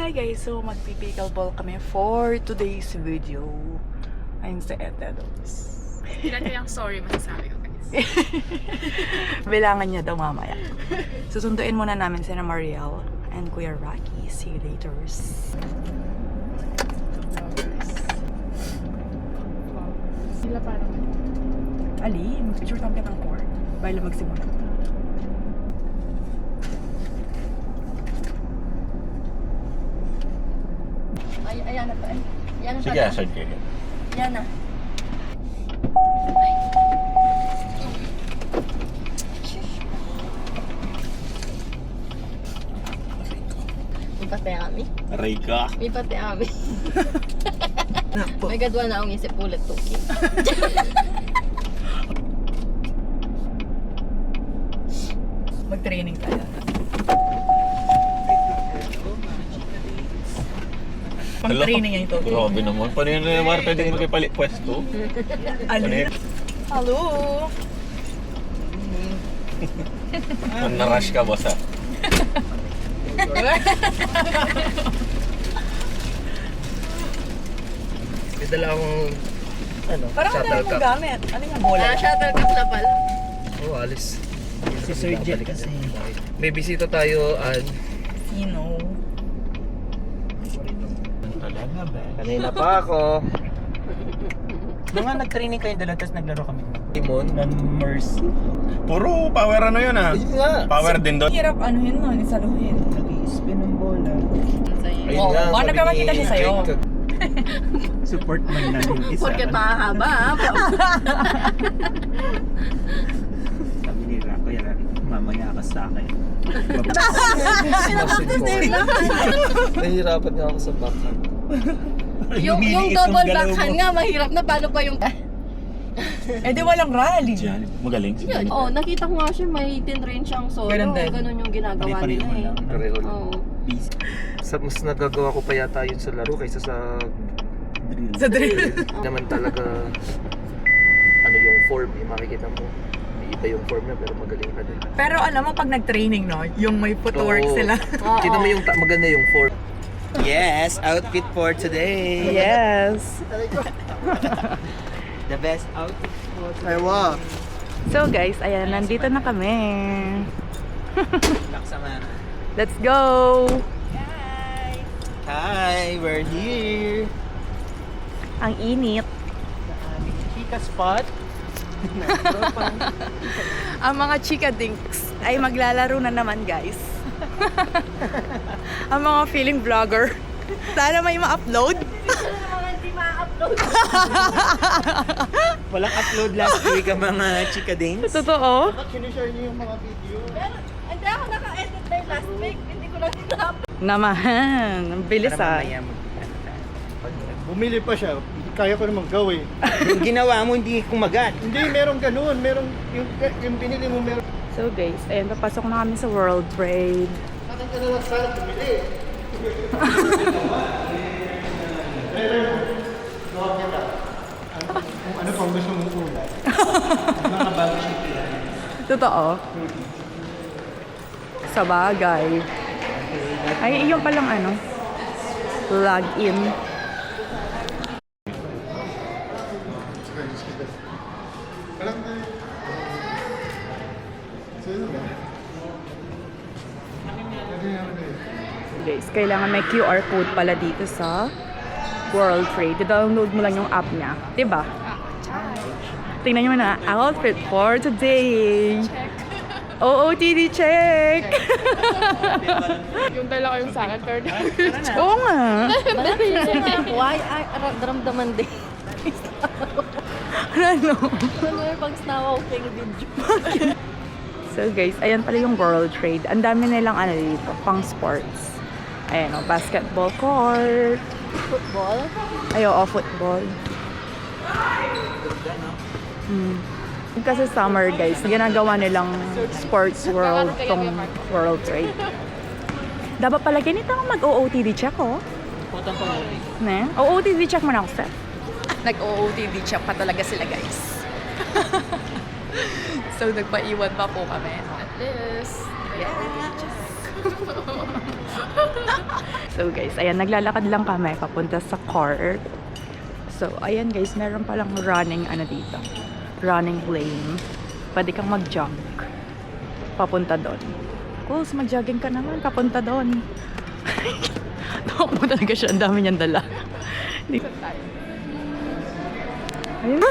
Hi guys, so magpipickleball kami for today's video. Ayun sa Etedos. Ilan kayang sorry masasabi ko guys? Bilangan niya daw mamaya. Susunduin muna namin si Mariel and Kuya Rocky. See you later. Sila parang Ali, mag-picture tayo ng court. Baila magsimula. Ayan na pa. Ayan na Sige, pala. asad kayo. Ayan na. May pati kami. Aray ka. May pati kami. May gadwa na akong isip ulit tuki. Mag-training tayo. Pang-training yan ito. Grabe naman. Paano yun naman pwedeng makipalit pwesto? Ali. Hello! Narush ka, boss ha? May dala akong Parang ano yung gamit? Ano yung bola? Shuttlecock na pala. oh, alis. Si Sir Jet kasi. May bisita tayo at Sino? Talaga ba? kanina pa ako. Nung nga nag-training kayo dala, tapos naglaro kami Timon. ng Mercy. Puro power ano yun ha? Ayun nga. Power din doon. Hirap ano yun no, isaluhin. Nag-i-spin ng bola. Ayun Oo, nga. baka sabi nagpapakita ni siya sa'yo. Jake, Support man lang yung isa. Porket mahaba ha. Sabi ni Rako, yan, mamaya ka sa akin. Pinapag-save lang. Nahihirapan nga ako sa backhand. Yung double backhand nga, mahirap na. Paano pa yung... Eh di walang rally. Yan, magaling. Oo, nakita ko nga siya, may tinrain siyang solo. Ganun din. Ganun yung ginagawa Pare-pareho nila eh. lang. Pareho lang. Oo. Busy. Mas nagagawa ko pa yata yun sa laro kaysa sa Drill. Sa drill. naman talaga ano yung form eh, makikita mo. May iba yung form na pero magaling ka din. Pero alam mo pag nag-training no, yung may footwork Oo. sila. Kita mo yung maganda yung form. Yes, outfit for today. Yes. The best outfit for today. Ewa. So guys, ayan, nandito na kami. Laksama. Let's go! Hi, we're here. Ang init. Chika spot. Ang mga chika dinks ay maglalaro na naman guys. Ang mga feeling vlogger. Sana may ma-upload. Hindi ma-upload. Walang upload last week ang mga chika dings. Totoo? Hindi ako naka-edit na last week. Hindi ko lang sinap. Naman. Ang bilis ah. Bumili pa siya, kaya ko naman gawin. Yung ginawa mo hindi kumagat. Hindi, merong ganun, merong, yung binili mo meron. So guys, ayan, papasok na kami sa World Trade. Bakit ka na lang sana bumili? Kung ano pang gusto mong ulat. Nakabago siya kaya. Totoo? Sa bagay. Ay, iyon palang ano. Log in. Guys, kailangan may QR code pala dito sa World Trade. I-download mo lang yung app niya. Diba? Tingnan nyo na. Outfit for today. OOTD check! yung dala ko yung sa akin, third. Oo nga. Why? Ay, ramdaman din. Ano? Ano yung pag snawa ko kay video? So guys, ayan pala yung World Trade. Ang dami nilang ano dito, pang sports. Ayan o, basketball court. Football? Ay, oo, football. Kasi summer guys, ginagawa nilang sports world tong World Trade. Dapat pala ganito ako mag-OOTD check oh. Ne? OOTD check mo na ako, Seth. Nag-OOTD check pa talaga sila guys. So nagpaiwan pa po kami. At least. Yeah. So guys, ayan, naglalakad lang kami papunta sa court. So, ayan guys, meron palang running ano dito. Running lane. Pwede kang mag-jog. Papunta doon. Cool, mag-jogging ka naman. Papunta doon. Nakakbo talaga siya. Ang dami niyang dala. Ayun.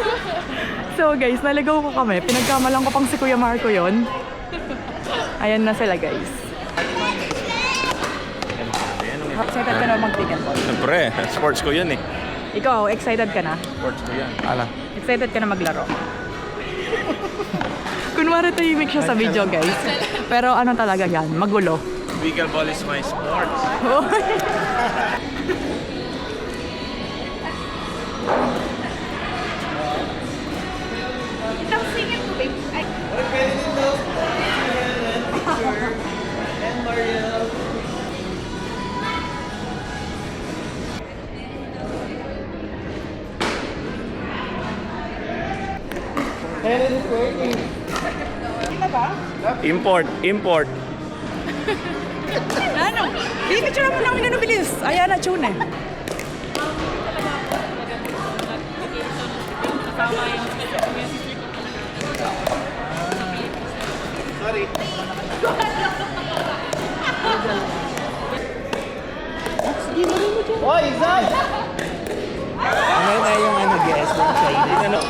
So guys, naligaw ko kami. Pinagkamalan ko pang si Kuya Marco yon. Ayan na sila guys. Excited ka na mag-ticket po? Siyempre, sports ko yun eh. Ikaw, excited ka na? Sports ko yan. Ala. Excited ka na maglaro? Kunwari tahimik siya sa video guys. Pero ano talaga yan? Magulo. Pickleball is my sports. Import. Ano? Picture mo namin ano bilis. Ayan na, tune eh. Ano na yung ano guys, yung Chinese. Ano?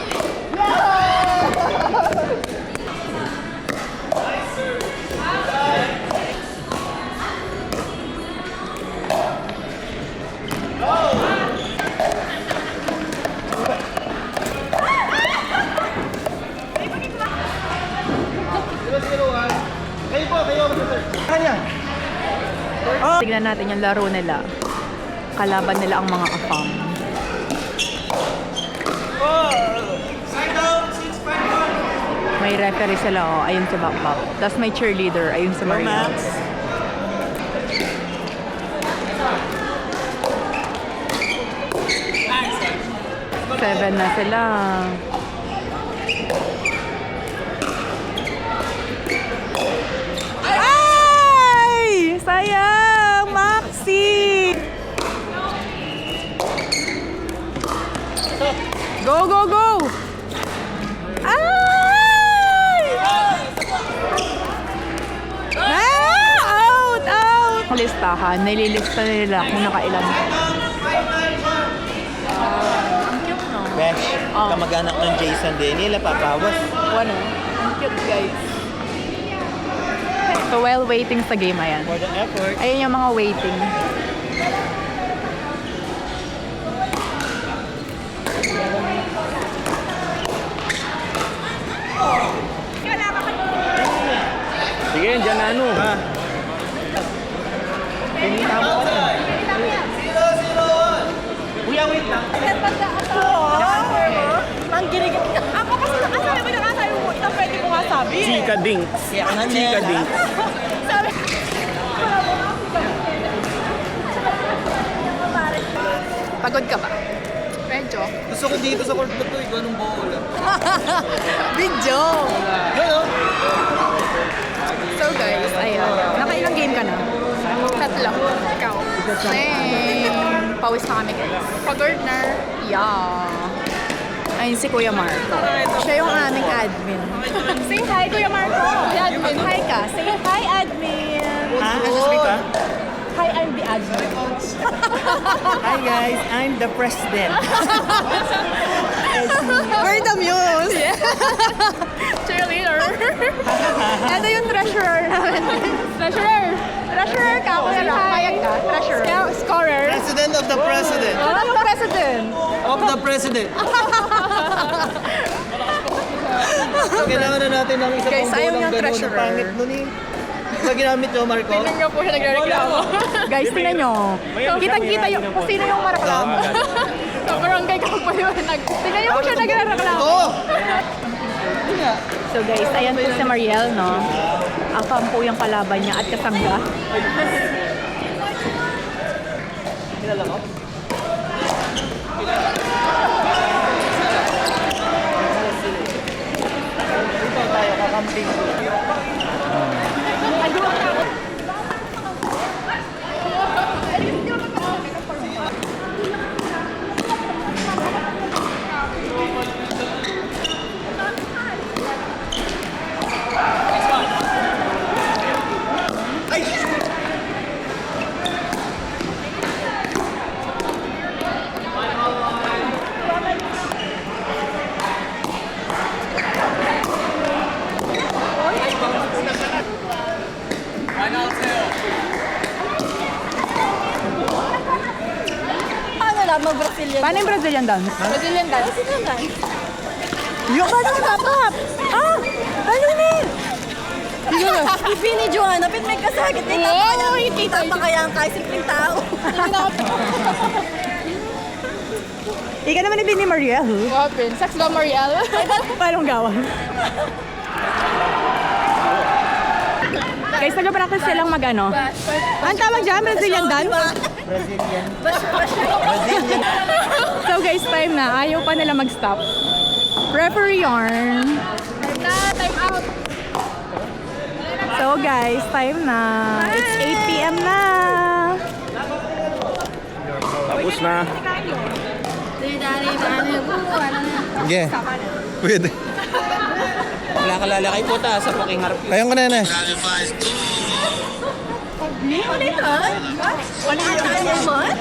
Tignan natin yung laro nila. Kalaban nila ang mga afam. May referee sila, oh. Ayun si Bakbak. Tapos may cheerleader. Ayun si Maria. Seven na sila. Ay! Sayang! Maxi! Go, go, go! Ay! Out! Out! Listahan. Nililista nila kung nakailan. Besh, kamag-anak ng Jason din. Nila papawas. Ano? Ang cute, guys. So, while waiting sa game, ayan. For the effort. Ayun yung mga waiting. Sige, dyan na ano. Ha? Pinita mo ka na. Kuya, wait lang. Ang ginig. Ako kasi nakasabi mo na nga tayo mo. Ito pwede mo nga sabi. Chika dinks. Chika dinks. Sabi. Pagod ka ba? Medyo. Gusto ko dito sa court na to, ikaw nung bola. Video! So guys, ayan. Nakailang game ka na? Tatlo. Ikaw. Same. Pawis na kami guys. Pag-partner. Yeah. Ayun si Kuya Marco. Siya yung aming admin. Say hi, Kuya Marco. Si admin. Hi ka. Say hi, admin. Ah, nasa ka? Hi, I'm the admin. Hi guys, I'm the president. We're the muse. Cheerleader. Ito yung treasurer namin. Treasurer. Treasurer ka. Kuya, payag ka. Treasurer. Scorer. President of the president. Ano yung president? Of the president. Kailangan na natin ng isa Guys, pang ayaw bolang niyang gano'n. treasurer. Ang pangit nun eh. Sa ginamit nyo, Marco? Tingnan nga po siya nagre-reklamo. Guys, tingnan nyo. Kitang-kita yung kung sino yung maraklamo. Sa barangay ka magpaliwanag. Tingnan nyo kung siya nagre-reklamo. Oo! So guys, ayan po si Mariel, no? Afam po yung kalaban niya at kasangga. Kilala ko? Dito tayo, kakamping ko. alam mag-Brazilian. Paano yung Brazilian dance? Brazilian dance. Brazilian dance? Yung paano yung tap-tap? Ah! Ano na? Ibini Joanna, pit may kasakit. Wow, Kita pa kaya ang kahit simpleng tao. Ika naman ni Mariel. Open. Sax ba, Mariel? Paano gawan? Guys, nag-practice silang mag-ano? Ang tawag dyan, Brazilian dance? Brazilian. Brazilian. So guys, time na. Ayaw pa nila mag-stop. Referee yarn. Time out. So guys, time na. It's 8 p.m. na. Tapos na. Sige. Pwede. Wala ka lalakay po ta sa fucking harap. Ayun ko na na. Ulit ha? Wala ka naman?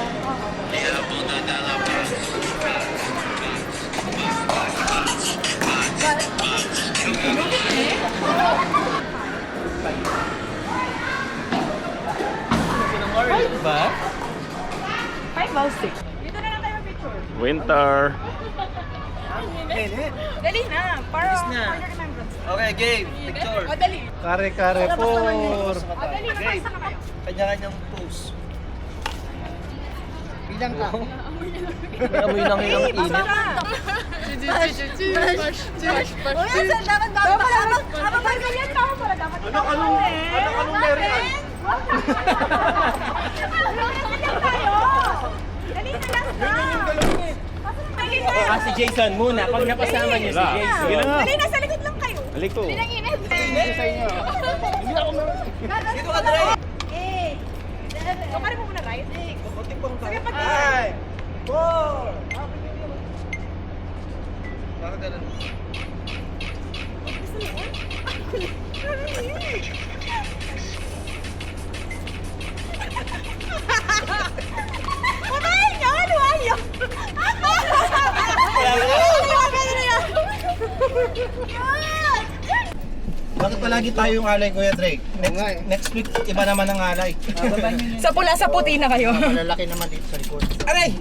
Ba? 5 vows 6. Dito na lang tayo picture. Winter. Dali na. Para na. Okay, game. Picture. O, dali. Kare-kare por. O, dali. Napasa na kayo. Kanya-kanyang pose. Bilang ka. Amoy nang ilang init. O yan, sir, dapat habang ganyan tao pala dapat. Anong meron? Dali na lang na. Si Jason muna. Pag napasama niyo si Jason. Sige na. Dali na, sa likod lang kayo. Halik ko. Dito ka dre. So, kari mo muna, right? Sige, pag Five, four. Bakit ganun? Patayin niyo! Ano ayaw? Bakit palagi tayo yung alay, Kuya Drake? Next week, iba naman ang alay. Sa pula, sa puti na kayo. Malalaki naman dito sa likod. Aray!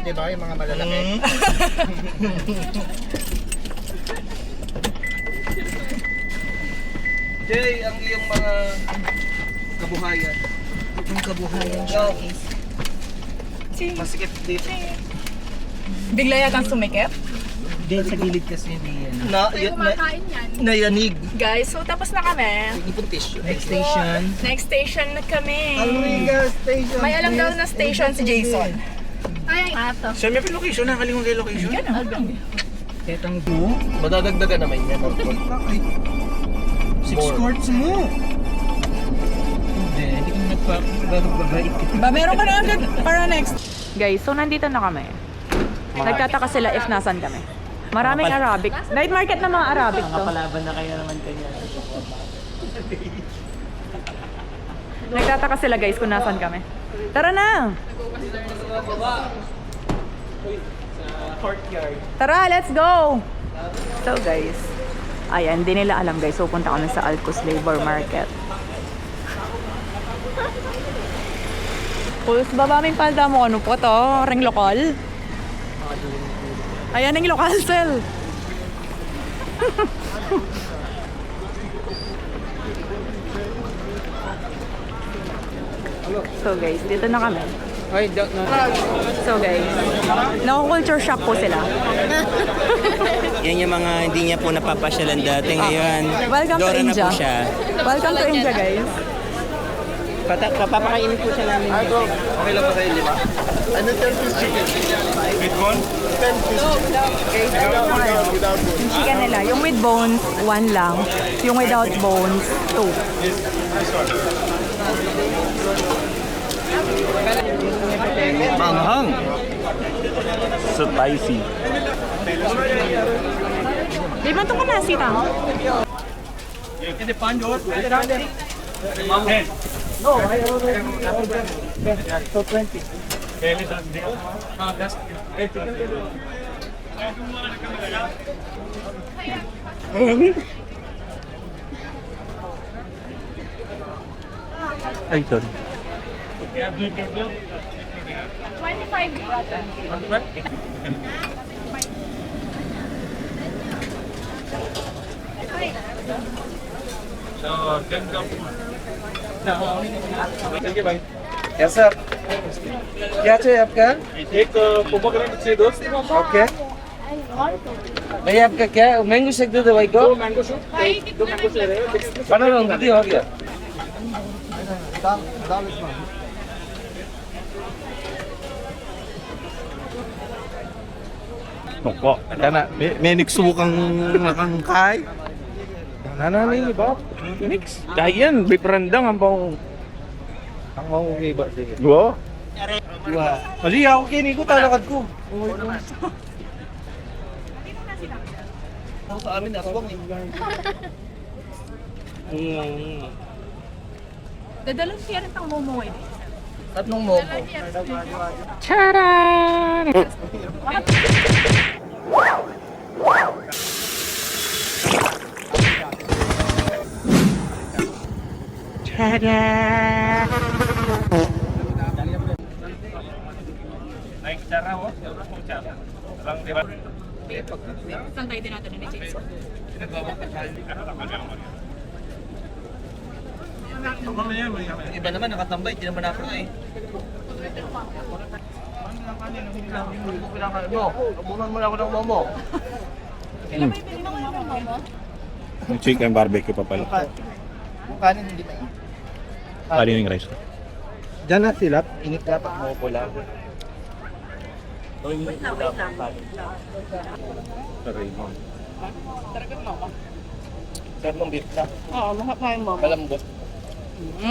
Di ba yung mga malalaki? Jay, ang iyong mga kabuhayan. Yung kabuhayan siya is masikip dito. Bigla yatang sumikip. Dito sa gilid kasi ni nayanig. Guys, so tapos na kami. Ipon tissue. Next station. Next station na kami. Alriga Station. May alam daw na station si Jason. Ay, ato. Saan may location? Nakalimutan kayo location? Tetang do. Madadagdagan naman yan. 6 quarts mo. Hindi ko nagpapabait. Ba, meron ka na agad para next. Guys, so nandito na kami. Nagtataka sila if nasan kami. Maraming Arabic. Night market na mga Arabic to. Nakapalaban na kayo naman kanya. Nagtataka sila guys kung nasan kami. Tara na! Courtyard. Tara, let's go! So guys, ayan, hindi nila alam guys. So punta kami sa Alcos Labor Market. Pulos baba may palda mo. Ano po to? Ring lokal? Ayan ang lokal sell. So guys, dito na kami. So guys, culture shock po sila. Yan yung mga hindi niya po napapasyalan dati. Ngayon, Welcome to Dora na India. po siya. Welcome to India guys. Papakainin po siya namin. Okay lang ba kayo, lima? Ano 10-piece chicken? With one? 10-piece Yung chicken nila, yung with bones, 1 lang. Yung without bones, 2. Manghang. Spicy. Di ba ito ka nasi tang? Ay, sorry. 25 brother. Yes, sir. क्या चाहिए आपका? एक पोमोग्रेनेट चाहिए दोस्त. ओके. भैया आपका क्या mango shake दे दो भाई को. 2 मैंगो शेक. 2 mango shake. बना रहा हूँ दीदी हो गया. Nako. Yan na, may niksukang nakangkay. Nananay ba? Mix. Dayan, beef rendang ang pang... Ang okay ba sige? Wow. Mali ako kini ko talakad ko. Sa amin, aswang eh. Dadalhin siya rin tang momo eh. Tatlong momo. Naik cara mo? Lang, di ba? Saan tayo tinatanong ni Jason? Iba naman, nakatambay. Hindi naman ako eh. Abunan mo na ako ng momo. Chicken barbecue pa pala. Kanin hindi na Kanin yung rice. Diyan na sila. init dapat mo ko lang. Sarap ng beef na. Oo, makakain mo. Malambot.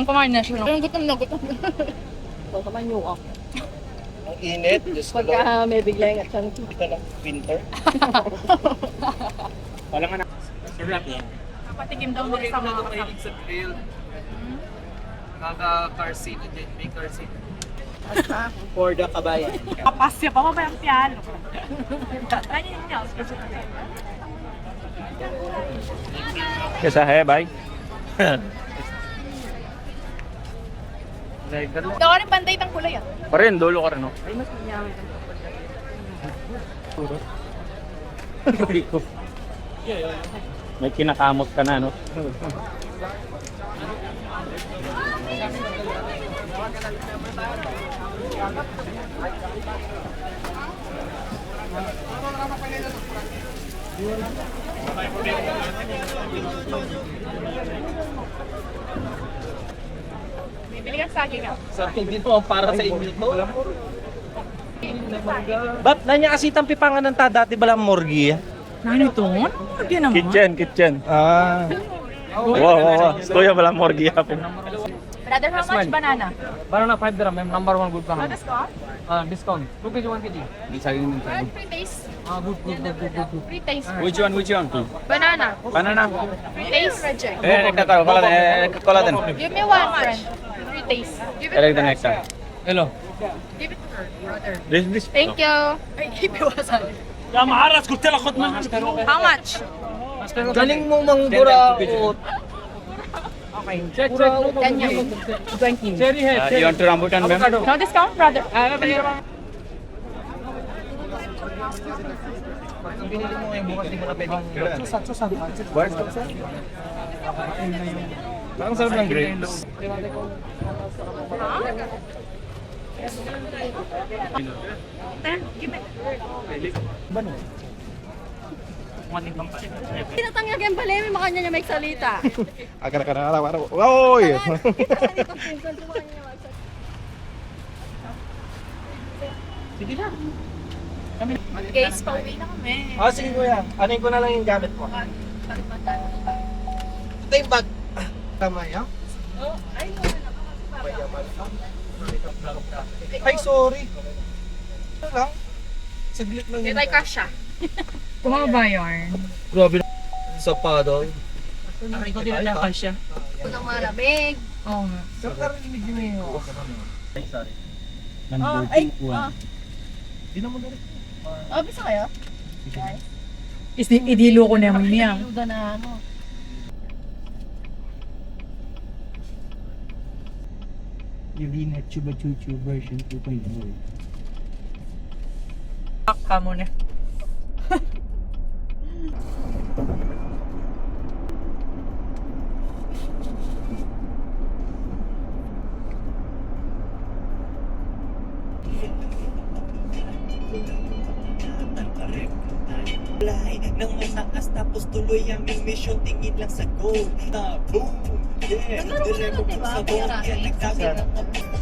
Kumain na siya. Gutom na gutom. Kumain niyo ako. Ang init. Diyos ko lang. Pagka may bigla yung atyan. Ito lang. Winter. Walang anak. Sarap yan. Patikim daw nila sa mga kasama. sa grill. Kaka-car seat. May car seat. For the kabayan. Kapasya pa ba yung piano? Ano yung niya? Kesa hai, bye. Daw rin bantay tang kulay ah. Pa rin, dulo ka rin, no? May kinakamot ka na, no? Bibili ka sa akin ah. Sa hindi mo para sa inyo to. Ba't nanya kasi tampipangan ng dati balang morgi? Ano ito? Ano naman? Kitchen. Ah. Wow. Stoya pala morgi hapon. Brother, how much banana? Banana 5 dirham, ma'am. Number 1 good No banana. discount? Discount. 2 kg, 1 kg. Well, free taste. Good. Free taste. Which one? Banana. Banana. Free taste. Reject. Nagkakalatin. Give me one, friend. Free taste. Give it to her. next time. Hello. Give it to her, brother. This. Thank you. Ay, ipiwasan. Ya maharas, قلت لك خد منها. How much? Galing mo mangguraot. Check. Ganyan. 20. Cherry है. You want to rambutan, ma'am? No discount, brother. Binili mo ngayon bukas, di mo na pwedeng. Parang sarap ng grapes. Tinatanggal yung pala, may makanya niya may salita. Oy! Guys, pauwi na kami. Ah, sige kuya. Anin ko na lang yung gamit mo. Ito yung bag. Tama yan? Ay, sorry. Ano lang? Saglit lang Hindi yun. tayo kasha. Kumaba yarn. Grabe na. Sa pa daw. Aray ko din na kasya. Unang malamig. Oo nga. Saan ka rinig mo yun? Di na mo na rin. Oh, bisa kayo? Idilo ko naman niya. Luda na ano. Yelena Chuba Chuchu version 2.0. Ka muna. Nang mataas tapos tuloy ang mission, tingin lang sa goal. Boom! Yeah! Direko ko sa goal. Kaya nagsabi ng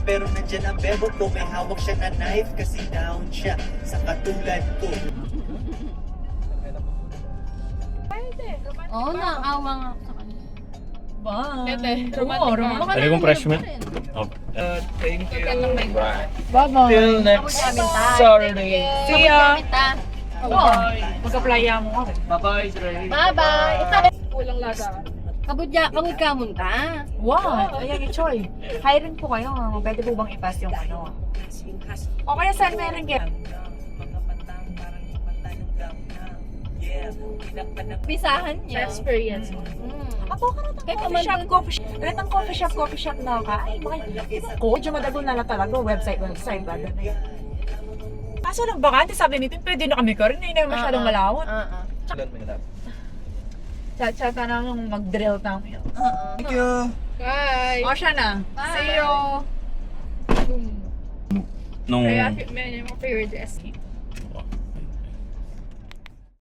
pero nandyan ang bebo ko. May hawak siya na knife kasi down siya sa katulad ko. Oo, naawa nga ako sa kanya. Bye. Pwede kong freshman? Thank you. Bye-bye. Till next Saturday. See ya. Magka-playa mo kami. Bye-bye, Dre. Bye-bye! Kulang lasa. Kabud ka munta. Wow, ayan yung Choy. Hiring po kayo. Pwede po bang ipas yung ano? O kaya saan meron kayo? Pisahan niya. Experience. Ako ka na coffee shop. Coffee shop na ka. Ay, baka ko. Medyo madago na lang talaga. Website. Bago na yan. Kaso lang bakante, sabi nito, pwede na kami ka rin. Hindi na masyadong malawot. Tsaka na nung mag-drill kami. Thank you. Bye! O siya na. See you. Nung Kaya, may favorite dress.